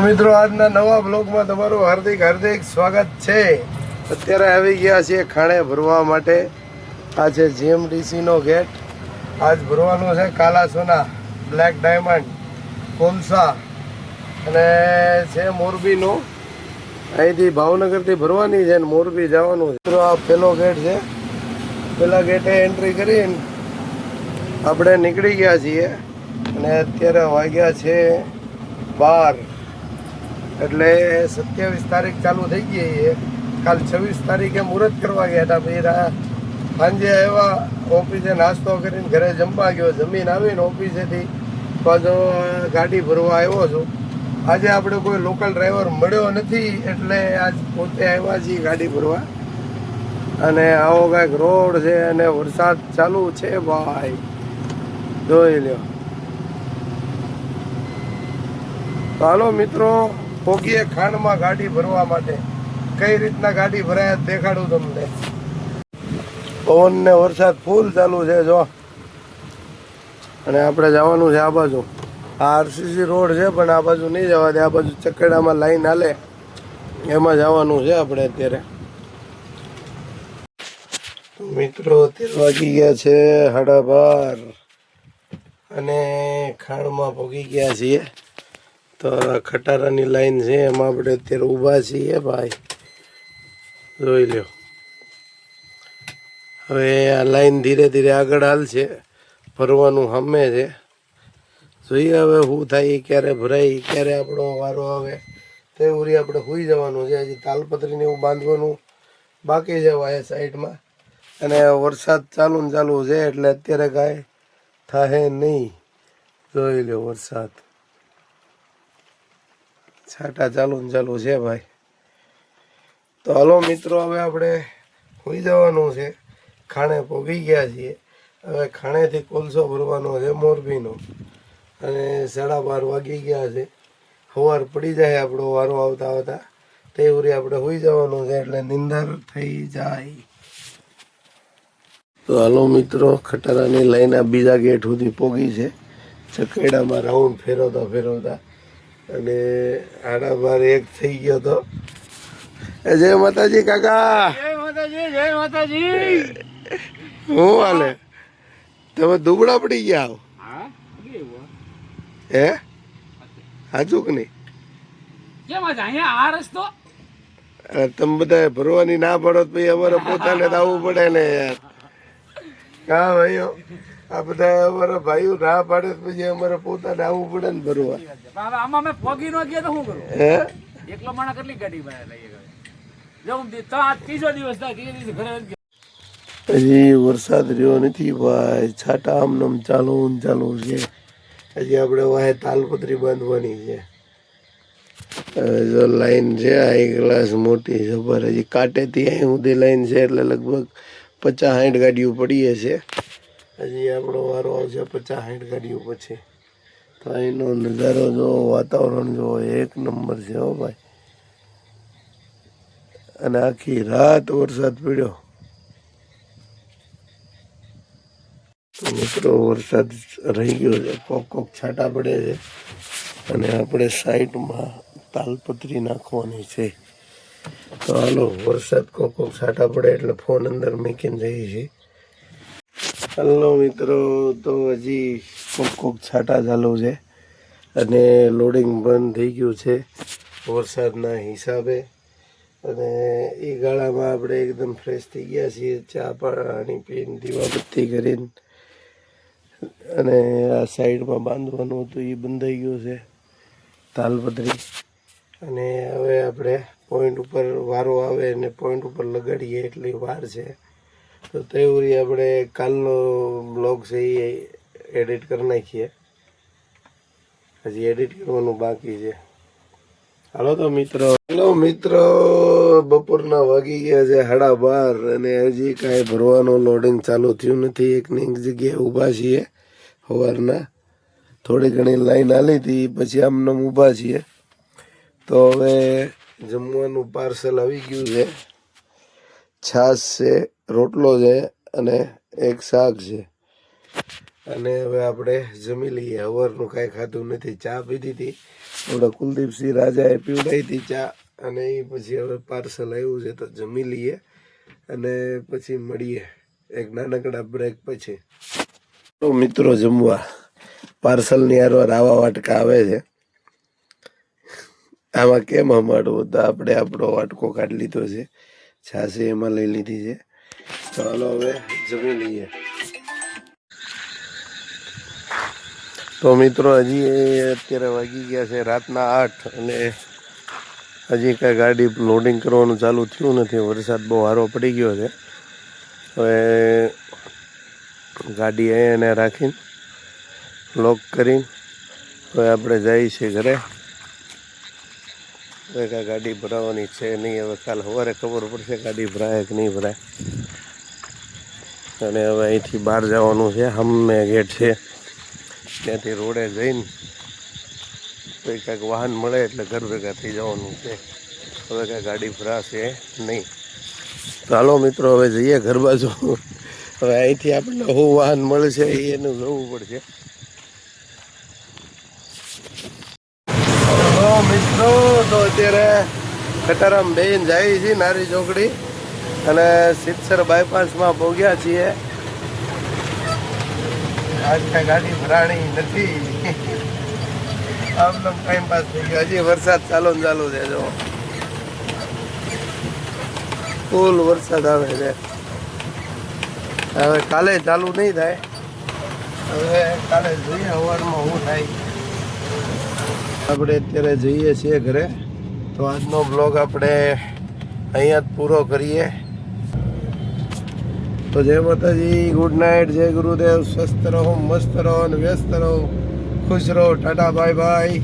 મિત્રો આજના નવા બ્લોગમાં તમારું હાર્દિક સ્વાગત છે। અત્યારે આવી ગયા છીએ ખાણે ભરવા માટે। આ છે જીએમડીસી નો ગેટ। આજ ભરવાનું છે કાલા સોના, બ્લેક ડાયમંડ, કોલસા અને છે મોરબીનો। અહીંથી ભાવનગરથી ભરવાની છે ને મોરબી જવાનું છે। મિત્રો આ પેલો ગેટ છે। પેલા ગેટે એન્ટ્રી કરીને આપણે નીકળી ગયા છીએ અને અત્યારે વાગ્યા છે 12। એટલે 27 તારીખ ચાલુ થઈ ગઈ છે। કાલ 26 તારીખે મુહૂર્ત કરવા ગયા હતા। ભાઈ સાંજે આવ્યા ઓફિસે, નાસ્તો કરીને ઘરે જમવા ગયો, જમીન આવીને ઓફિસેથી પાછો ગાડી ભરવા આવ્યો છું। આજે આપણે કોઈ લોકલ ડ્રાઈવર મળ્યો નથી એટલે આજ પોતે આવ્યા છીએ ગાડી ભરવા। અને આવો કાંઈક રોડ છે અને વરસાદ ચાલુ છે ભાઈ, જોઈ લ્યો। તો હાલો મિત્રો પોગીએ ખાંડમાં ગાડી ભરવા માટે। કઈ રીતના ગાડી ભરાય દેખાડું તમને। પવન ને વરસાદ ફૂલ ચાલુ છે જો। અને આપણે જવાનું છે આ બાજુ। આ આરસીસી રોડ છે પણ આ બાજુ નહીં જવા દે। આ બાજુ ચકેડામાં લાઈન હાલે એમાં જવાનું છે આપણે અત્યારે। મિત્રો અત્યારે વાગી ગયા છે 12:30 અને ખાંડમાં પોગી ગયા છીએ। તો ખટારાની લાઈન છે એમાં આપણે અત્યારે ઊભા છીએ ભાઈ, જોઈ લ્યો। હવે આ લાઈન ધીરે ધીરે આગળ હાલશે, ભરવાનું સામે છે। જોઈએ હવે શું થાય, ક્યારે ભરાય, ક્યારે આપણો વારો આવે તે ઉરી આપણે સુઈ જવાનું છે। હજી તાલપત્રીને એવું બાંધવાનું બાકી છે વાય સાઈડમાં। અને વરસાદ ચાલુ ને ચાલુ છે એટલે અત્યારે કાંઈ થાય નહીં, જોઈ લો વરસાદ છાંટા ચાલુ ને ચાલુ છે ભાઈ। તો હાલો મિત્રો હવે આપણે સુઈ જવાનું છે। ખાણે પોગી ગયા છીએ। હવે ખાણેથી કોલસો ભરવાનો છે મોરબીનો અને 12:30 વાગી ગયા છે। સવાર પડી જાય આપણો વારો આવતા આવતા તે ઉરી આપણે સુઈ જવાનું છે એટલે નિંદર થઈ જાય। તો હાલો મિત્રો ખટારાની લાઈન આ બીજા ગેટ સુધી પોગી છે। ચકેડામાં રાઉન્ડ ફેરવતા ફેરવતા અને 12:30 થઈ ગયો તો। જય માતાજી કાકા। જય માતાજી, જય માતાજી। હું હાલે? તમે દુબળા પડી ગયા હે? સાચું કે નહીં? કેમ અહીંયા આ રસ્તો તમે બધા ભરવાની ના પડો તો પછી અમારે પોતાને તો આવવું પડે ને યાર। હા ભાઈઓ, આ બધા અમારા ભાઈઓ ના પાડે પછી અમારે પોતાને આવવું પડે ને ભરવા। આમાં મેં પોગી નો ગયા તો શું કરું? હે એકલો માણસ કેટલી ગાડી ભાઈ લઈએ જો ત્રીજો દિવસ ઘરે હજી વરસાદ રહ્યો નથી ભાઈ, છાંટા આમ ચાલુ ને ચાલુ છે। હજી આપણે વાહે તાલપત્રી બાંધવાની છે। જો લાઈન છે હાઈ ક્લાસ મોટી જબર, હજી કાંટેથી અહીં સુધી લાઈન છે એટલે લગભગ 50-60 ગાડીઓ પડી હશે। હજી આપણો વારો આવશે 50-60 ગાડીઓ પછી। તો અહીંનો નજારો જો, વાતાવરણ જો એક નંબર છે હો ભાઈ। અને આખી રાત વરસાદ પડ્યો। મિત્રો વરસાદ રહી ગયો છે, કોક કોક છાંટા પડે છે અને આપણે સાઈડમાં તાલપત્રી નાખવાની છે। તો હાલો વરસાદ કોક કોક છાંટા પડે એટલે ફોન અંદર મૂકીને જઈએ છીએ। હાલો મિત્રો, તો હજી કોક કોક છાંટા ચાલુ છે અને લોડિંગ બંધ થઈ ગયું છે વરસાદના હિસાબે। અને એ ગાળામાં આપણે એકદમ ફ્રેશ થઈ ગયા છીએ, ચા પાણી પીને દીવાબત્તી કરીને। અને આ સાઈડમાં બાંધવાનું હતું એ બંધાઈ ગયું છે તાલપત્રી। અને હવે આપણે પોઈન્ટ ઉપર વારો આવે અને પોઈન્ટ ઉપર લગાડીએ એટલી વાર છે। તો તેવરી આપણે કાલનો બ્લોગ છે એ એડિટ કરી નાખીએ। હજી એડિટ કરવાનું બાકી છે। હાલો તો મિત્રો, બપોરના વાગી ગયા છે 12:30 અને હજી કાંઈ ભરવાનું લોડિંગ ચાલુ થયું નથી। એકની એક જગ્યાએ ઊભા છીએ। સવારના થોડી ઘણી લાઈન હાલી હતી પછી આમને ઊભા છીએ। તો હવે જમવાનું પાર્સલ આવી ગયું છે। છાશ છે, રોટલો છે અને એક શાક છે। અને હવે આપણે જમી લઈએ. હવારનું કાંઈ ખાધું નથી, ચા પીધી હતી. આપણે કુલદીપસિંહ રાજાએ પીવડાવી હતી ચા, અને એ પછી હવે પાર્સલ આવ્યું છે તો જમી લઈએ અને પછી મળીએ એક નાનકડા બ્રેક પછી. તો મિત્રો જમવા પાર્સલની હારવાર આવા વાટકા આવે છે. આમાં કેમ હમાડવું, તો આપણે આપણો વાટકો કાઢી લીધો છે, છાશે એમાં લઈ લીધી છે. તો હાલો હવે જમી લઈએ. તો મિત્રો હજી અત્યારે વાગી ગયા છે રાતના 8 અને હજી કાંઈ ગાડી લોડિંગ કરવાનું ચાલુ થયું નથી. વરસાદ બહુ સારો પડી ગયો છે. હવે ગાડી અહીંયા રાખીને લોક કરીને હવે આપણે જઈએ છીએ ઘરે. હવે કાંઈ ગાડી ભરાવાની છે નહીં. હવે કાલ સવારે ખબર પડશે ગાડી ભરાય કે નહીં ભરાય. અને હવે અહીંથી બહાર જવાનું છે. સામે ગેટ છે, ત્યાંથી રોડે જઈને કંઈ કાંઈક વાહન મળે એટલે ઘર ભેગા થઈ જવાનું છે. હવે કાંઈ ગાડી ભરાશે નહીં. તો હાલો મિત્રો હવે જઈએ ઘર બાજુ. હવે અહીંથી આપણને શું વાહન મળશે એનું જોવું પડશે. મિત્રો તો અત્યારે કટારામ બેન જાય છે નારી ચોકડી અને સિત્સર બાયપાસમાં પહોંચ્યા છીએ. આજ કાંઈ ગાડી ભરાણી નથી. આમ ટાઈમ પાસ થઈ ગયો. હજી વરસાદ ચાલુ ને ચાલુ છે. જો ફૂલ વરસાદ આવે છે. હવે કાલે ચાલુ નહીં થાય. હવે કાલે જોઈએ સવારમાં શું થાય. આપણે અત્યારે જઈએ છીએ ઘરે. તો આજનો બ્લોગ આપણે અહીંયા જ પૂરો કરીએ. તો જય માતાજી, ગુડ નાઇટ, જય ગુરુદેવ. સ્વસ્થ રહો, મસ્ત રહો અને વ્યસ્ત રહો, ખુશ રહો. Tata, bye bye.